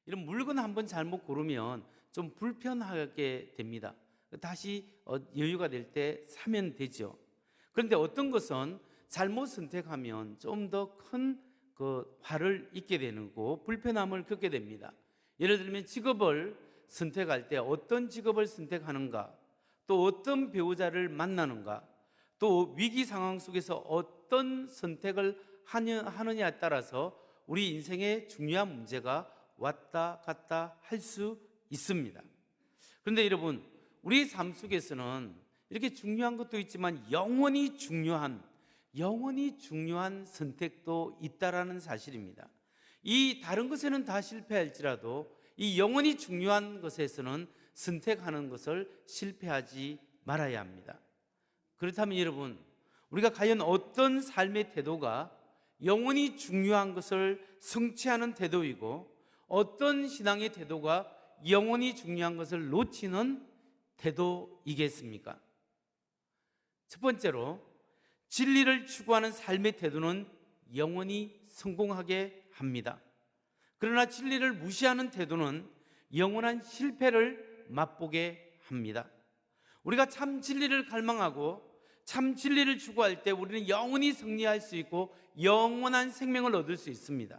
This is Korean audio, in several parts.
이런 물건 한번 잘못 고르면 좀 불편하게 됩니다. 다시 여유가 될 때 사면 되죠. 그런데 어떤 것은 잘못 선택하면 좀 더 큰 화를 입게 되고 불편함을 겪게 됩니다. 예를 들면 직업을 선택할 때 어떤 직업을 선택하는가, 또 어떤 배우자를 만나는가, 또 위기 상황 속에서 어떤 선택을 하느냐에 따라서 우리 인생에 중요한 문제가 왔다 갔다 할 수 있습니다. 그런데 여러분, 우리 삶 속에서는 이렇게 중요한 것도 있지만 영원히 중요한 선택도 있다라는 사실입니다. 이 다른 것에는 다 실패할지라도 이 영원히 중요한 것에서는 선택하는 것을 실패하지 말아야 합니다. 그렇다면 여러분, 우리가 과연 어떤 삶의 태도가 영원히 중요한 것을 성취하는 태도이고 어떤 신앙의 태도가 영원히 중요한 것을 놓치는 태도이겠습니까? 첫 번째로, 진리를 추구하는 삶의 태도는 영원히 성공하게 합니다. 그러나 진리를 무시하는 태도는 영원한 실패를 맛보게 합니다. 우리가 참 진리를 갈망하고 참 진리를 추구할 때 우리는 영원히 승리할 수 있고 영원한 생명을 얻을 수 있습니다.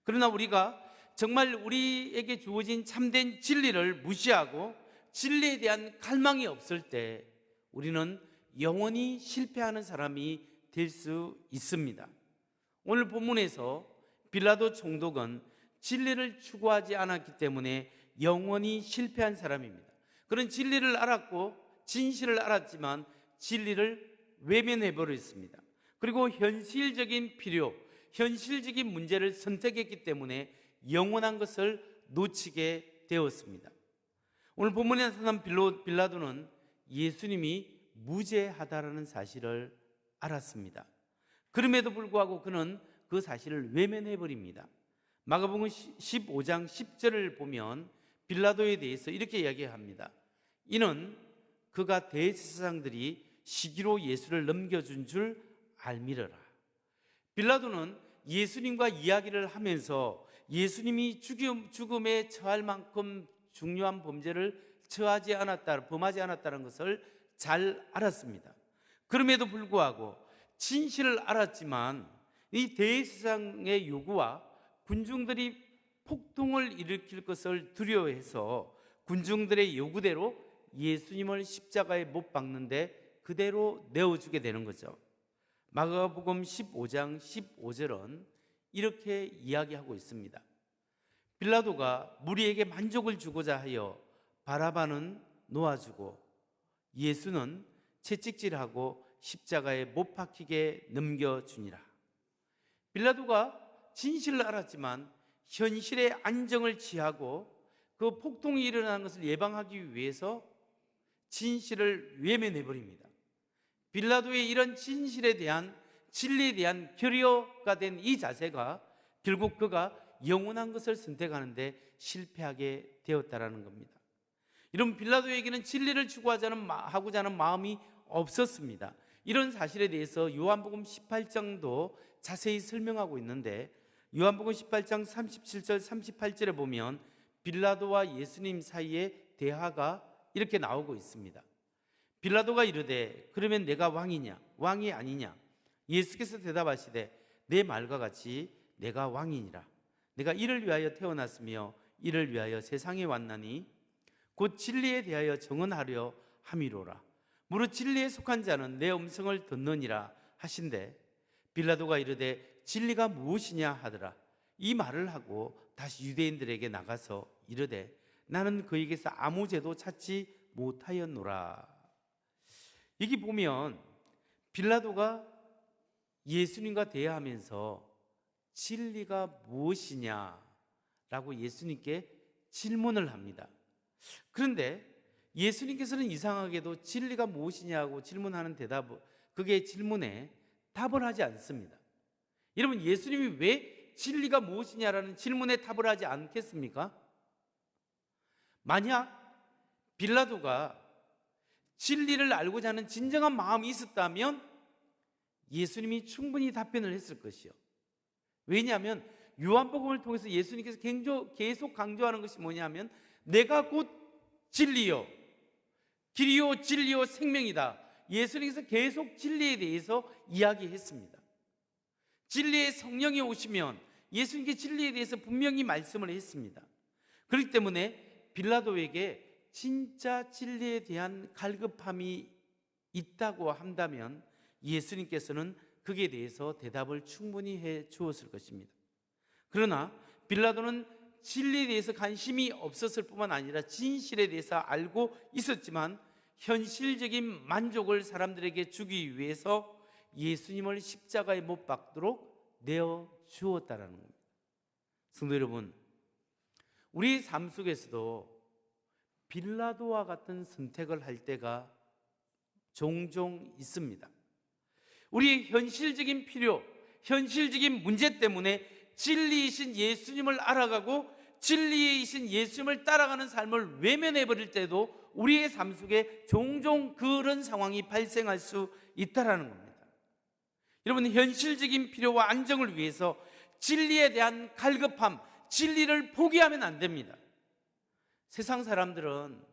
그러나 우리가 정말 우리에게 주어진 참된 진리를 무시하고 진리에 대한 갈망이 없을 때 우리는 영원히 실패하는 사람이 될 수 있습니다. 오늘 본문에서 빌라도 총독은 진리를 추구하지 않았기 때문에 영원히 실패한 사람입니다. 그런 진리를 알았고 진실을 알았지만 진리를 외면해버렸습니다. 그리고 현실적인 필요, 현실적인 문제를 선택했기 때문에 영원한 것을 놓치게 되었습니다. 오늘 본문에 나타난 빌라도는 예수님이 무죄하다라는 사실을 알았습니다. 그럼에도 불구하고 그는 그 사실을 외면해버립니다. 마가복음 15장 10절을 보면 빌라도에 대해서 이렇게 이야기합니다. 이는 그가 대제사장들이 시기로 예수를 넘겨준 줄 알미러라. 빌라도는 예수님과 이야기를 하면서 예수님이 죽음에 처할 만큼 중요한 범죄를 범하지 않았다는 것을 잘 알았습니다. 그럼에도 불구하고 진실을 알았지만 이 대제사장의 요구와 군중들이 폭동을 일으킬 것을 두려워해서 군중들의 요구대로 예수님을 십자가에 못 박는데 그대로 내어주게 되는 거죠. 마가복음 15장 15절은 이렇게 이야기하고 있습니다. 빌라도가 무리에게 만족을 주고자 하여 바라바는 놓아주고 예수는 채찍질하고 십자가에 못 박히게 넘겨주니라. 빌라도가 진실을 알았지만 현실의 안정을 취하고 그 폭동이 일어나는 것을 예방하기 위해서 진실을 외면해버립니다. 빌라도의 이런 진리에 대한 결여가 된 이 자세가 결국 그가 영원한 것을 선택하는데 실패하게 되었다라는 겁니다. 이런 빌라도에게는 진리를 추구하고자 하는 마음이 없었습니다. 이런 사실에 대해서 요한복음 18장도 자세히 설명하고 있는데 요한복음 18장 37절 38절에 보면 빌라도와 예수님 사이의 대화가 이렇게 나오고 있습니다. 빌라도가 이르되 그러면 내가 왕이 아니냐? 예수께서 대답하시되 내 말과 같이 내가 왕이니라. 내가 이를 위하여 태어났으며 이를 위하여 세상에 왔나니 곧 진리에 대하여 정언하려 함이로라. 무릇 진리에 속한 자는 내 음성을 듣느니라 하신대 빌라도가 이르되 진리가 무엇이냐 하더라. 이 말을 하고 다시 유대인들에게 나가서 이르되 나는 그에게서 아무 죄도 찾지 못하였노라. 여기 보면 빌라도가 예수님과 대화하면서 진리가 무엇이냐라고 예수님께 질문을 합니다. 그런데 예수님께서는 이상하게도 진리가 무엇이냐고 질문하는 그게 질문에 답을 하지 않습니다. 여러분, 예수님이 왜 진리가 무엇이냐라는 질문에 답을 하지 않겠습니까? 만약 빌라도가 진리를 알고자 하는 진정한 마음이 있었다면 예수님이 충분히 답변을 했을 것이요. 왜냐하면 요한복음을 통해서 예수님께서 계속 강조하는 것이 뭐냐면 내가 곧 진리요 길이요 진리요 생명이다. 예수님께서 계속 진리에 대해서 이야기했습니다. 진리의 성령이 오시면 예수님께 진리에 대해서 분명히 말씀을 했습니다. 그렇기 때문에 빌라도에게 진짜 진리에 대한 갈급함이 있다고 한다면 예수님께서는 거기에 대해서 대답을 충분히 해 주었을 것입니다. 그러나 빌라도는 진리에 대해서 관심이 없었을 뿐만 아니라 진실에 대해서 알고 있었지만 현실적인 만족을 사람들에게 주기 위해서 예수님을 십자가에 못 박도록 내어 주었다라는 겁니다. 성도 여러분, 우리 삶 속에서도 빌라도와 같은 선택을 할 때가 종종 있습니다. 우리의 현실적인 필요, 현실적인 문제 때문에 진리이신 예수님을 알아가고 진리이신 예수님을 따라가는 삶을 외면해 버릴 때도 우리의 삶 속에 종종 그런 상황이 발생할 수 있다는 겁니다. 여러분, 현실적인 필요와 안정을 위해서 진리에 대한 갈급함, 진리를 포기하면 안 됩니다. 세상 사람들은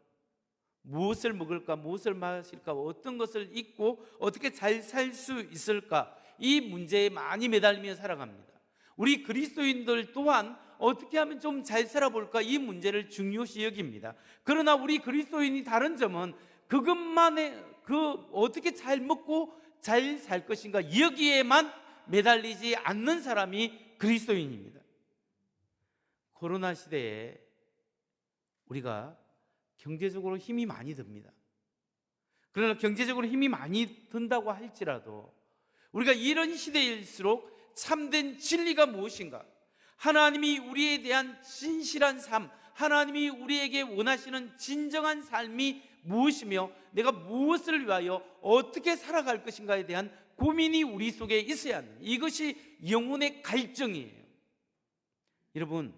무엇을 먹을까, 무엇을 마실까, 어떤 것을 입고 어떻게 잘 살 수 있을까, 이 문제에 많이 매달리며 살아갑니다. 우리 그리스도인들 또한 어떻게 하면 좀 잘 살아볼까, 이 문제를 중요시 여깁니다. 그러나 우리 그리스도인이 다른 점은 그것만의 어떻게 잘 먹고 잘 살 것인가, 여기에만 매달리지 않는 사람이 그리스도인입니다. 코로나 시대에 우리가 경제적으로 힘이 많이 듭니다. 그러나 경제적으로 힘이 많이 든다고 할지라도 우리가 이런 시대일수록 참된 진리가 무엇인가, 하나님이 우리에 대한 진실한 삶, 하나님이 우리에게 원하시는 진정한 삶이 무엇이며 내가 무엇을 위하여 어떻게 살아갈 것인가에 대한 고민이 우리 속에 있어야 하는, 이것이 영혼의 갈증이에요. 여러분,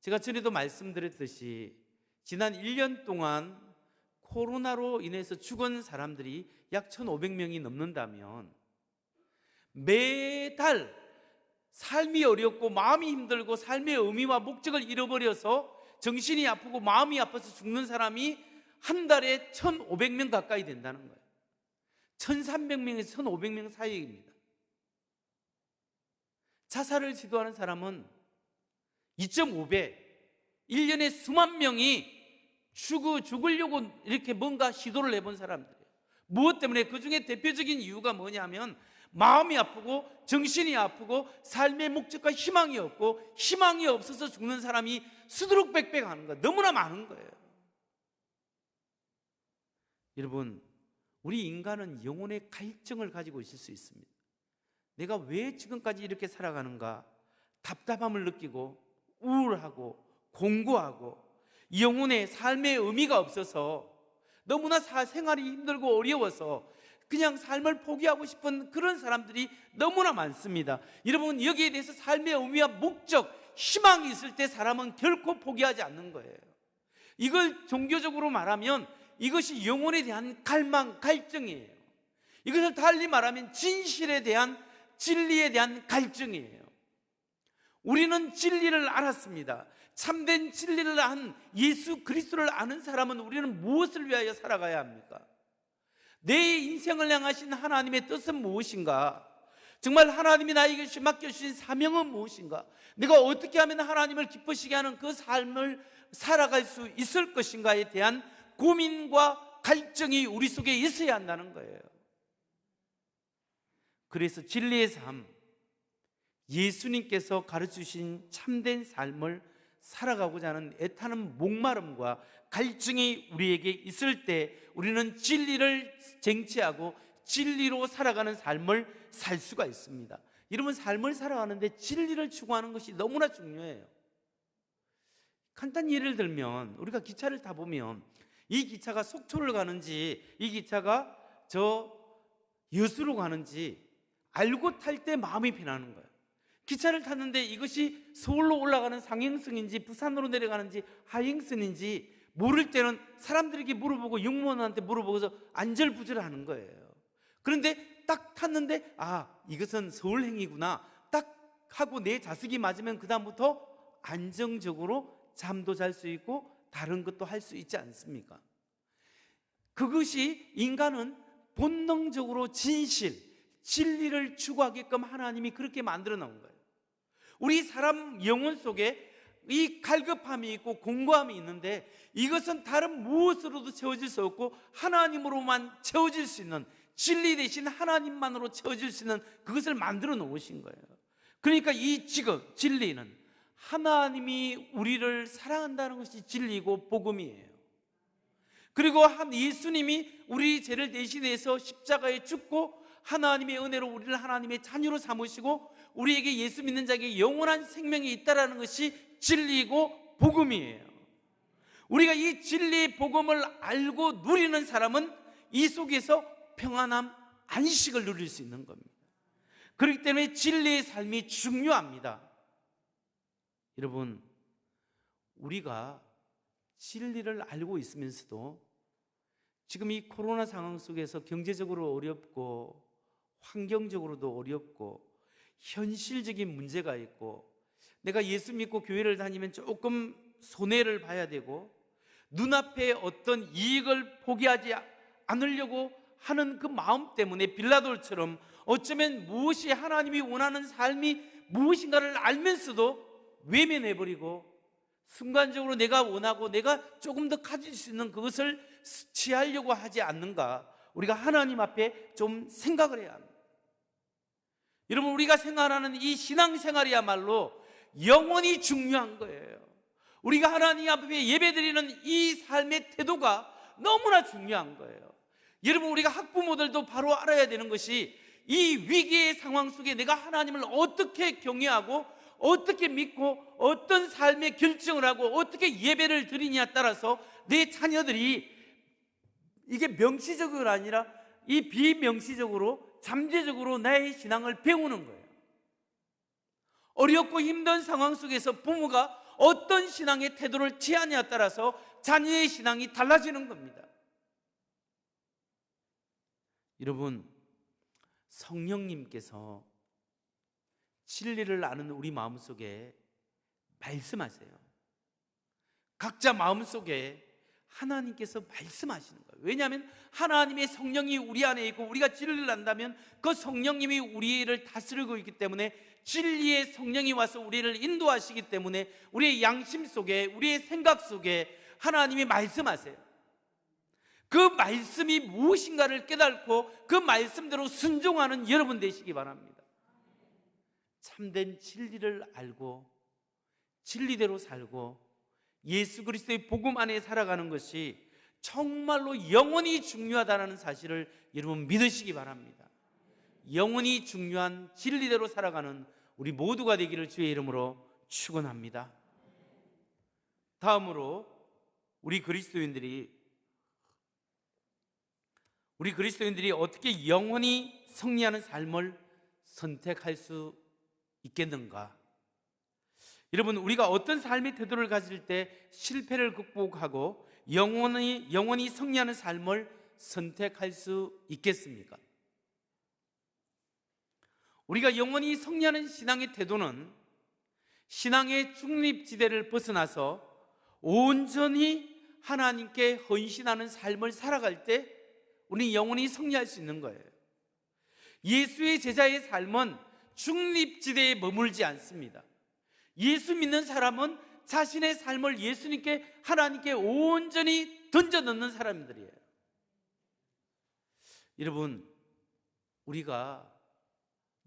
제가 전에도 말씀드렸듯이 지난 1년 동안 코로나로 인해서 죽은 사람들이 약 1,500명이 넘는다면 매달 삶이 어렵고 마음이 힘들고 삶의 의미와 목적을 잃어버려서 정신이 아프고 마음이 아파서 죽는 사람이 한 달에 1,500명 가까이 된다는 거예요. 1,300명에서 1,500명 사이입니다. 자살을 시도하는 사람은 2.5배, 1년에 수만 명이 죽으려고 이렇게 뭔가 시도를 해본 사람들이에요. 무엇 때문에? 그 중에 대표적인 이유가 뭐냐면 마음이 아프고 정신이 아프고 삶의 목적과 희망이 없고, 희망이 없어서 죽는 사람이 수두룩백백하는 거예요. 너무나 많은 거예요. 여러분, 우리 인간은 영혼의 갈증을 가지고 있을 수 있습니다. 내가 왜 지금까지 이렇게 살아가는가, 답답함을 느끼고 우울하고 공고하고 영혼의 삶의 의미가 없어서 너무나 생활이 힘들고 어려워서 그냥 삶을 포기하고 싶은 그런 사람들이 너무나 많습니다. 여러분, 여기에 대해서 삶의 의미와 목적, 희망이 있을 때 사람은 결코 포기하지 않는 거예요. 이걸 종교적으로 말하면 이것이 영혼에 대한 갈망, 갈증이에요. 이것을 달리 말하면 진실에 대한, 진리에 대한 갈증이에요. 우리는 진리를 알았습니다. 참된 진리를 안, 예수 그리스도를 아는 사람은 우리는 무엇을 위하여 살아가야 합니까? 내 인생을 향하신 하나님의 뜻은 무엇인가? 정말 하나님이 나에게 맡겨주신 사명은 무엇인가? 내가 어떻게 하면 하나님을 기쁘시게 하는 그 삶을 살아갈 수 있을 것인가에 대한 고민과 갈증이 우리 속에 있어야 한다는 거예요. 그래서 진리의 삶, 예수님께서 가르치신 참된 삶을 살아가고자 하는 애타는 목마름과 갈증이 우리에게 있을 때 우리는 진리를 쟁취하고 진리로 살아가는 삶을 살 수가 있습니다. 여러분, 삶을 살아가는데 진리를 추구하는 것이 너무나 중요해요. 간단히 예를 들면 우리가 기차를 타보면 이 기차가 속초를 가는지 이 기차가 저 여수로 가는지 알고 탈 때 마음이 편하는 거예요. 기차를 탔는데 이것이 서울로 올라가는 상행선인지 부산으로 내려가는지 하행선인지 모를 때는 사람들에게 물어보고 영무원한테 물어보고서 안절부절하는 거예요. 그런데 딱 탔는데 이것은 서울행이구나, 딱 하고 내 자석이 맞으면 그다음부터 안정적으로 잠도 잘 수 있고 다른 것도 할 수 있지 않습니까? 그것이 인간은 본능적으로 진리를 추구하게끔 하나님이 그렇게 만들어 놓은 거예요. 우리 사람 영혼 속에 이 갈급함이 있고 공고함이 있는데 이것은 다른 무엇으로도 채워질 수 없고 하나님으로만 채워질 수 있는, 진리 대신 하나님만으로 채워질 수 있는 그것을 만들어 놓으신 거예요. 그러니까 이 지금 진리는 하나님이 우리를 사랑한다는 것이 진리고 복음이에요. 그리고 예수님이 우리 죄를 대신해서 십자가에 죽고 하나님의 은혜로 우리를 하나님의 자녀로 삼으시고 우리에게 예수 믿는 자에게 영원한 생명이 있다는 것이 진리고 복음이에요. 우리가 이 진리 복음을 알고 누리는 사람은 이 속에서 평안함, 안식을 누릴 수 있는 겁니다. 그렇기 때문에 진리의 삶이 중요합니다. 여러분, 우리가 진리를 알고 있으면서도 지금 이 코로나 상황 속에서 경제적으로 어렵고 환경적으로도 어렵고 현실적인 문제가 있고 내가 예수 믿고 교회를 다니면 조금 손해를 봐야 되고 눈앞에 어떤 이익을 포기하지 않으려고 하는 그 마음 때문에 빌라도처럼 어쩌면 무엇이 하나님이 원하는 삶이 무엇인가를 알면서도 외면해버리고 순간적으로 내가 원하고 내가 조금 더 가질 수 있는 그것을 취하려고 하지 않는가, 우리가 하나님 앞에 좀 생각을 해야 합니다. 여러분, 우리가 생활하는 이 신앙생활이야말로 영원히 중요한 거예요. 우리가 하나님 앞에 예배드리는 이 삶의 태도가 너무나 중요한 거예요. 여러분, 우리가 학부모들도 바로 알아야 되는 것이 이 위기의 상황 속에 내가 하나님을 어떻게 경외하고 어떻게 믿고 어떤 삶의 결정을 하고 어떻게 예배를 드리냐에 따라서 내 자녀들이 이게 명시적으로 아니라 이 비명시적으로 잠재적으로 나의 신앙을 배우는 거예요. 어렵고 힘든 상황 속에서 부모가 어떤 신앙의 태도를 취하냐에 따라서 자녀의 신앙이 달라지는 겁니다. 여러분, 성령님께서 진리를 아는 우리 마음속에 말씀하세요. 각자 마음속에 하나님께서 말씀하시는 거예요. 왜냐하면 하나님의 성령이 우리 안에 있고 우리가 진리를 안다면 그 성령님이 우리를 다스리고 있기 때문에 진리의 성령이 와서 우리를 인도하시기 때문에 우리의 양심 속에 우리의 생각 속에 하나님이 말씀하세요. 그 말씀이 무엇인가를 깨닫고 그 말씀대로 순종하는 여러분 되시기 바랍니다. 참된 진리를 알고 진리대로 살고 예수 그리스도의 복음 안에 살아가는 것이 정말로 영원히 중요하다는 사실을 여러분 믿으시기 바랍니다. 영원히 중요한 진리대로 살아가는 우리 모두가 되기를 주의 이름으로 축원합니다. 다음으로 우리 그리스도인들이 어떻게 영원히 승리하는 삶을 선택할 수 있겠는가? 여러분, 우리가 어떤 삶의 태도를 가질 때 실패를 극복하고 영원히 승리하는 삶을 선택할 수 있겠습니까? 우리가 영원히 승리하는 신앙의 태도는 신앙의 중립지대를 벗어나서 온전히 하나님께 헌신하는 삶을 살아갈 때 우리는 영원히 승리할 수 있는 거예요. 예수의 제자의 삶은 중립지대에 머물지 않습니다. 예수 믿는 사람은 자신의 삶을 예수님께, 하나님께 온전히 던져넣는 사람들이에요. 여러분, 우리가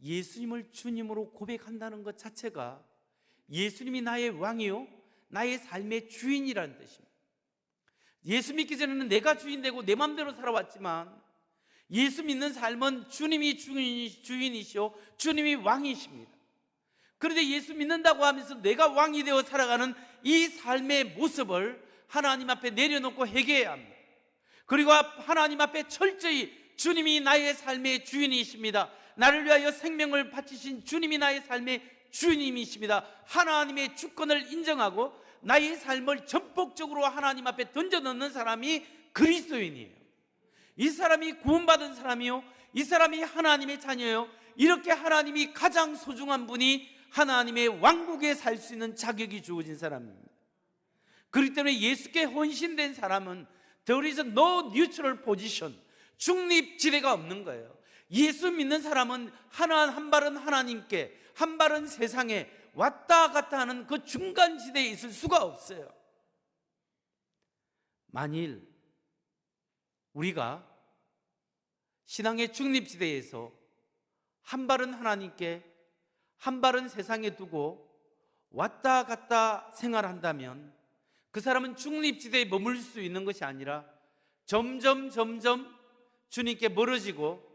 예수님을 주님으로 고백한다는 것 자체가 예수님이 나의 왕이요 나의 삶의 주인이라는 뜻입니다. 예수 믿기 전에는 내가 주인 되고 내 마음대로 살아왔지만 예수 믿는 삶은 주님이 주인이시오 주님이 왕이십니다. 그런데 예수 믿는다고 하면서 내가 왕이 되어 살아가는 이 삶의 모습을 하나님 앞에 내려놓고 회개해야 합니다. 그리고 하나님 앞에 철저히 주님이 나의 삶의 주인이십니다. 나를 위하여 생명을 바치신 주님이 나의 삶의 주님이십니다. 하나님의 주권을 인정하고 나의 삶을 전폭적으로 하나님 앞에 던져넣는 사람이 그리스도인이에요. 이 사람이 구원받은 사람이요, 이 사람이 하나님의 자녀예요. 이렇게 하나님이 가장 소중한 분이 하나님의 왕국에 살 수 있는 자격이 주어진 사람입니다. 그렇기 때문에 예수께 헌신된 사람은 There is no neutral position, 중립지대가 없는 거예요. 예수 믿는 사람은 한 발은 하나님께, 한 발은 세상에 왔다 갔다 하는 그 중간지대에 있을 수가 없어요. 만일 우리가 신앙의 중립지대에서 한 발은 하나님께, 한 발은 세상에 두고 왔다 갔다 생활한다면 그 사람은 중립지대에 머물 수 있는 것이 아니라 점점 주님께 멀어지고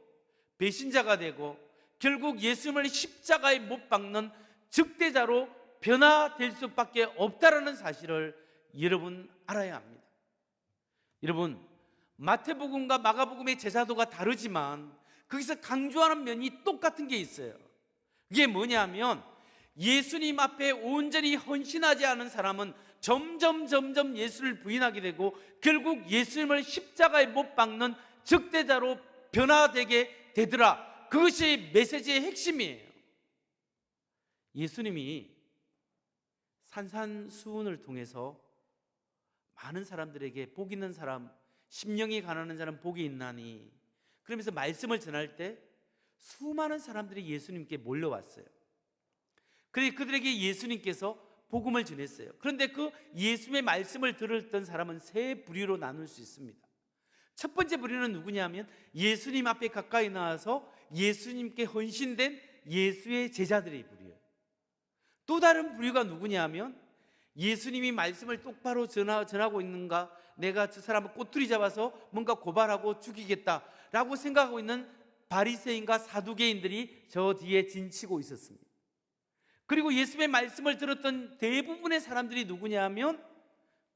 배신자가 되고 결국 예수님을 십자가에 못 박는 적대자로 변화될 수밖에 없다라는 사실을 여러분 알아야 합니다. 여러분, 마태복음과 마가복음의 제사도가 다르지만 거기서 강조하는 면이 똑같은 게 있어요. 그게 뭐냐면 예수님 앞에 온전히 헌신하지 않은 사람은 점점 예수를 부인하게 되고 결국 예수님을 십자가에 못 박는 적대자로 변화되게 되더라. 그것이 메시지의 핵심이에요. 예수님이 산산수훈을 통해서 많은 사람들에게 복 있는 사람, 심령이 가난한 자는 복이 있나니, 그러면서 말씀을 전할 때 수많은 사람들이 예수님께 몰려왔어요. 그래서 그들에게 예수님께서 복음을 전했어요. 그런데 그 예수님의 말씀을 들었던 사람은 세 부류로 나눌 수 있습니다. 첫 번째 부류는 누구냐면 예수님 앞에 가까이 나와서 예수님께 헌신된 예수의 제자들의 부류예요. 또 다른 부류가 누구냐면 예수님이 말씀을 똑바로 전하고 있는가, 내가 저 사람을 꼬투리 잡아서 뭔가 고발하고 죽이겠다라고 생각하고 있는 바리새인과 사두개인들이 저 뒤에 진치고 있었습니다. 그리고 예수님의 말씀을 들었던 대부분의 사람들이 누구냐 하면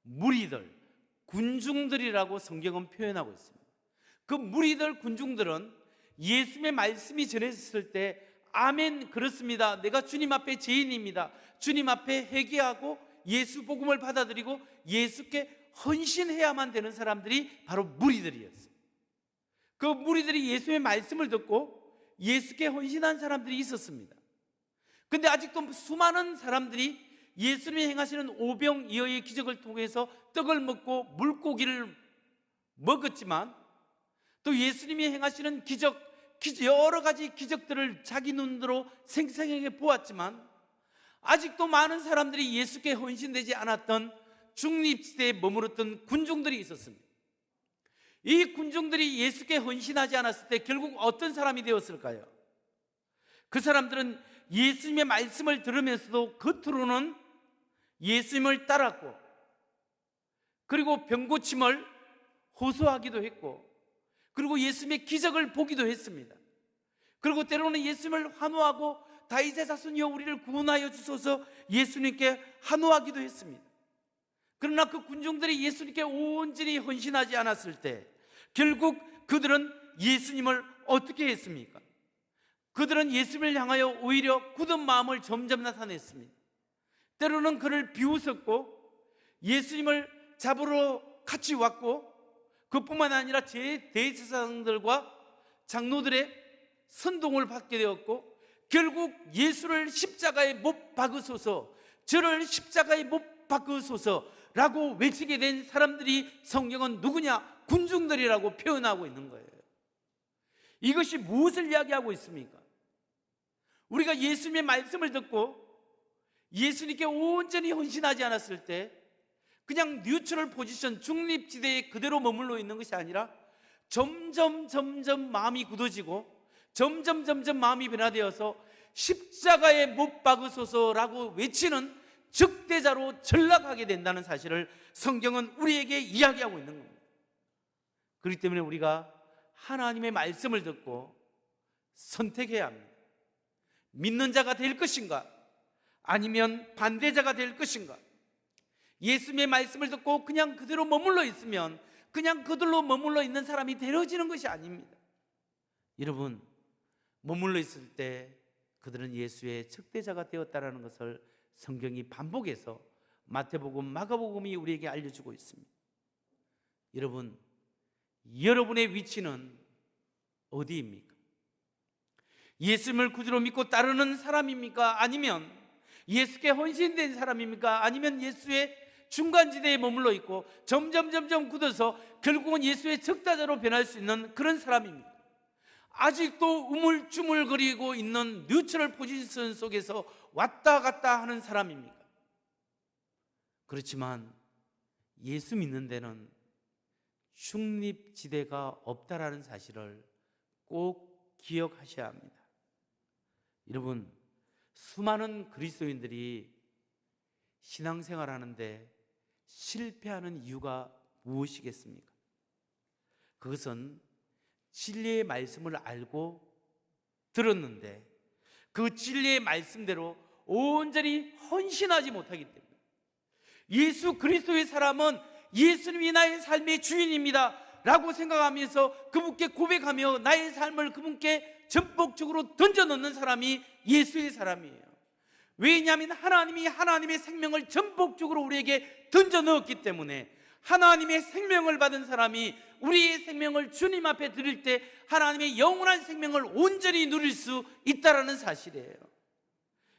무리들, 군중들이라고 성경은 표현하고 있습니다. 그 무리들, 군중들은 예수님의 말씀이 전했을 때 아멘, 그렇습니다, 내가 주님 앞에 죄인입니다, 주님 앞에 회개하고 예수 복음을 받아들이고 예수께 헌신해야만 되는 사람들이 바로 무리들이었어요. 그 무리들이 예수의 말씀을 듣고 예수께 헌신한 사람들이 있었습니다. 근데 아직도 수많은 사람들이 예수님이 행하시는 오병이어의 기적을 통해서 떡을 먹고 물고기를 먹었지만, 또 예수님이 행하시는 여러 가지 기적들을 자기 눈으로 생생하게 보았지만 아직도 많은 사람들이 예수께 헌신되지 않았던 중립지대에 머물렀던 군중들이 있었습니다. 이 군중들이 예수께 헌신하지 않았을 때 결국 어떤 사람이 되었을까요? 그 사람들은 예수님의 말씀을 들으면서도 겉으로는 예수님을 따랐고, 그리고 병고침을 호소하기도 했고, 그리고 예수님의 기적을 보기도 했습니다. 그리고 때로는 예수님을 환호하고 다윗의 자손이여 우리를 구원하여 주소서 예수님께 환호하기도 했습니다. 그러나 그 군중들이 예수님께 온전히 헌신하지 않았을 때 결국 그들은 예수님을 어떻게 했습니까? 그들은 예수님을 향하여 오히려 굳은 마음을 점점 나타냈습니다. 때로는 그를 비웃었고 예수님을 잡으러 같이 왔고, 그뿐만 아니라 대제사장들과 장로들의 선동을 받게 되었고, 결국 예수를 십자가에 못 박으소서, 저를 십자가에 못 박으소서라고 외치게 된 사람들이 성경은 누구냐? 군중들이라고 표현하고 있는 거예요. 이것이 무엇을 이야기하고 있습니까? 우리가 예수님의 말씀을 듣고 예수님께 온전히 헌신하지 않았을 때 그냥 뉴트럴 포지션, 중립지대에 그대로 머물러 있는 것이 아니라 점점 마음이 굳어지고 점점 마음이 변화되어서 십자가에 못 박으소서라고 외치는 적대자로 전락하게 된다는 사실을 성경은 우리에게 이야기하고 있는 겁니다. 그렇기 때문에 우리가 하나님의 말씀을 듣고 선택해야 합니다. 믿는 자가 될 것인가? 아니면 반대자가 될 것인가? 예수님의 말씀을 듣고 그냥 그대로 머물러 있으면 그냥 그들로 머물러 있는 사람이 되어지는 것이 아닙니다. 여러분, 머물러 있을 때 그들은 예수의 적대자가 되었다는 것을 성경이 반복해서 마태복음, 마가복음이 우리에게 알려주고 있습니다. 여러분, 여러분의 위치는 어디입니까? 예수님을 구주로 믿고 따르는 사람입니까? 아니면 예수께 헌신된 사람입니까? 아니면 예수의 중간지대에 머물러 있고 점점 굳어서 결국은 예수의 적다자로 변할 수 있는 그런 사람입니까? 아직도 우물쭈물거리고 있는 뉴트럴 포지션 속에서 왔다 갔다 하는 사람입니까? 그렇지만 예수 믿는 데는 중립지대가 없다라는 사실을 꼭 기억하셔야 합니다. 여러분, 수많은 그리스도인들이 신앙생활 하는데 실패하는 이유가 무엇이겠습니까? 그것은 진리의 말씀을 알고 들었는데 그 진리의 말씀대로 온전히 헌신하지 못하기 때문에, 예수 그리스도의 사람은 예수님이 나의 삶의 주인입니다 라고 생각하면서 그분께 고백하며 나의 삶을 그분께 전폭적으로 던져넣는 사람이 예수의 사람이에요. 왜냐하면 하나님이 하나님의 생명을 전폭적으로 우리에게 던져넣었기 때문에, 하나님의 생명을 받은 사람이 우리의 생명을 주님 앞에 드릴 때 하나님의 영원한 생명을 온전히 누릴 수 있다는 사실이에요.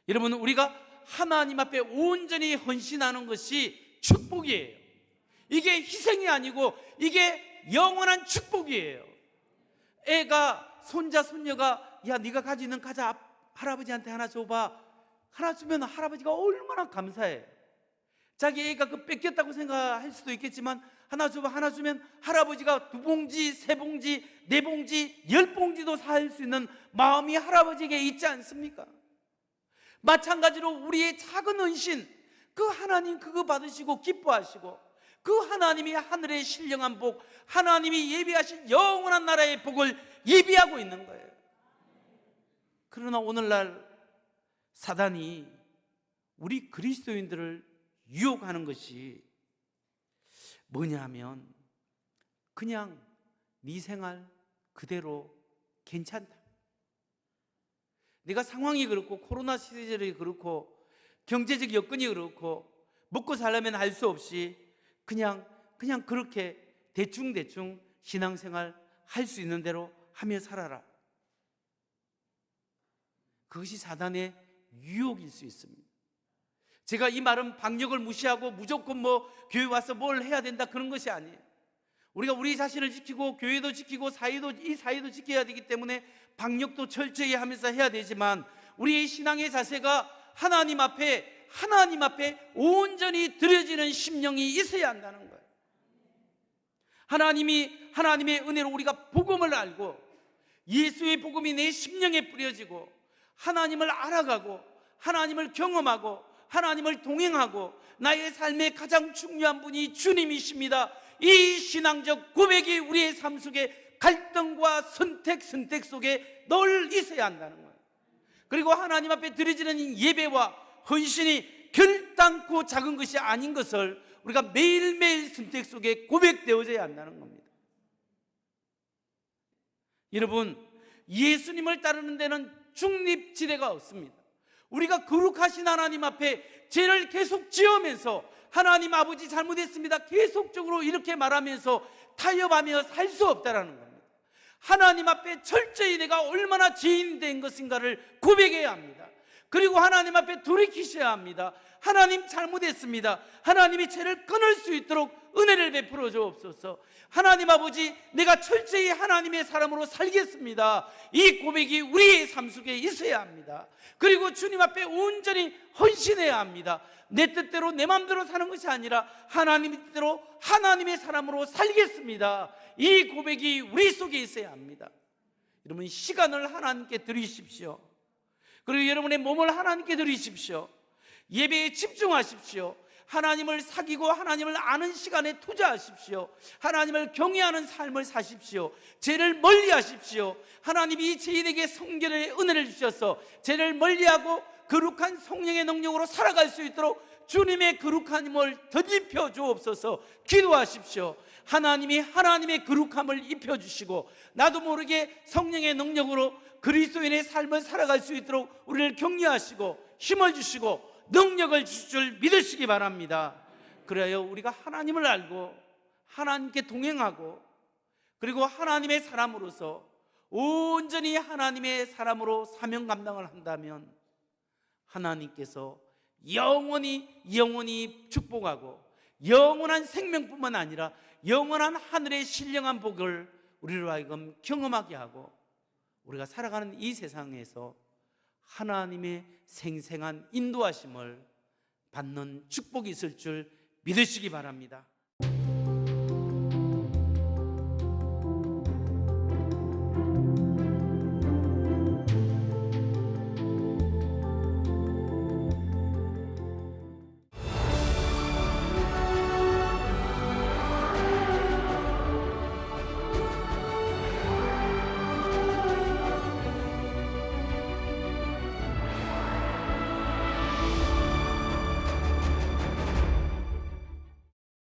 여러분, 우리가 하나님 앞에 온전히 헌신하는 것이 축복이에요. 이게 희생이 아니고 이게 영원한 축복이에요. 애가, 손자, 손녀가 야 네가 가지고 있는 과자 할아버지한테 하나 줘봐. 하나 주면 할아버지가 얼마나 감사해. 자기 애가 그 뺏겼다고 생각할 수도 있겠지만 하나 줘봐, 하나 주면 할아버지가 2봉지, 3봉지, 4봉지, 10봉지도 살 수 있는 마음이 할아버지에게 있지 않습니까? 마찬가지로 우리의 작은 헌신, 그 하나님 그거 받으시고 기뻐하시고 그 하나님이 하늘의 신령한 복, 하나님이 예비하신 영원한 나라의 복을 예비하고 있는 거예요. 그러나 오늘날 사단이 우리 그리스도인들을 유혹하는 것이 뭐냐 하면 그냥 네 생활 그대로 괜찮다. 내가 상황이 그렇고 코로나 시절이 그렇고 경제적 여건이 그렇고 먹고 살려면 할 수 없이 그냥 그렇게 대충 신앙생활 할 수 있는 대로 하며 살아라. 그것이 사단의 유혹일 수 있습니다. 제가 이 말은 방역을 무시하고 무조건 교회 와서 뭘 해야 된다 그런 것이 아니에요. 우리가 우리 자신을 지키고 교회도 지키고 이 사회도 지켜야 되기 때문에 방역도 철저히 하면서 해야 되지만, 우리의 신앙의 자세가 하나님 앞에 온전히 드려지는 심령이 있어야 한다는 거예요. 하나님의 은혜로 우리가 복음을 알고 예수의 복음이 내 심령에 뿌려지고 하나님을 알아가고 하나님을 경험하고 하나님을 동행하고 나의 삶의 가장 중요한 분이 주님이십니다. 이 신앙적 고백이 우리의 삶 속에 갈등과 선택 속에 늘 있어야 한다는 거예요. 그리고 하나님 앞에 드려지는 예배와 헌신이 결단코 작은 것이 아닌 것을 우리가 매일매일 선택 속에 고백되어져야 한다는 겁니다. 여러분, 예수님을 따르는 데는 중립지대가 없습니다. 우리가 거룩하신 하나님 앞에 죄를 계속 지으면서 하나님 아버지 잘못했습니다 계속적으로 이렇게 말하면서 타협하며 살 수 없다라는 겁니다. 하나님 앞에 철저히 내가 얼마나 죄인 된 것인가를 고백해야 합니다. 그리고 하나님 앞에 돌이키셔야 합니다. 하나님 잘못했습니다. 하나님이 죄를 끊을 수 있도록 은혜를 베풀어 주옵소서. 하나님 아버지, 내가 철저히 하나님의 사람으로 살겠습니다. 이 고백이 우리의 삶 속에 있어야 합니다. 그리고 주님 앞에 온전히 헌신해야 합니다. 내 뜻대로 내 마음대로 사는 것이 아니라 하나님의 뜻대로 하나님의 사람으로 살겠습니다. 이 고백이 우리 속에 있어야 합니다. 여러분, 시간을 하나님께 드리십시오. 그리고 여러분의 몸을 하나님께 드리십시오. 예배에 집중하십시오. 하나님을 사귀고 하나님을 아는 시간에 투자하십시오. 하나님을 경외하는 삶을 사십시오. 죄를 멀리하십시오. 하나님이 죄인에게 성결의 은혜를 주셔서 죄를 멀리하고 거룩한 성령의 능력으로 살아갈 수 있도록 주님의 거룩함을 덧입혀 주옵소서. 기도하십시오. 하나님이 하나님의 거룩함을 입혀주시고 나도 모르게 성령의 능력으로 그리스도인의 삶을 살아갈 수 있도록 우리를 격려하시고 힘을 주시고 능력을 주실 줄 믿으시기 바랍니다. 그래야 우리가 하나님을 알고 하나님께 동행하고 그리고 하나님의 사람으로서 온전히 하나님의 사람으로 사명 감당을 한다면 하나님께서 영원히 축복하고 영원한 생명뿐만 아니라 영원한 하늘의 신령한 복을 우리로 하여금 경험하게 하고 우리가 살아가는 이 세상에서 하나님의 생생한 인도하심을 받는 축복이 있을 줄 믿으시기 바랍니다.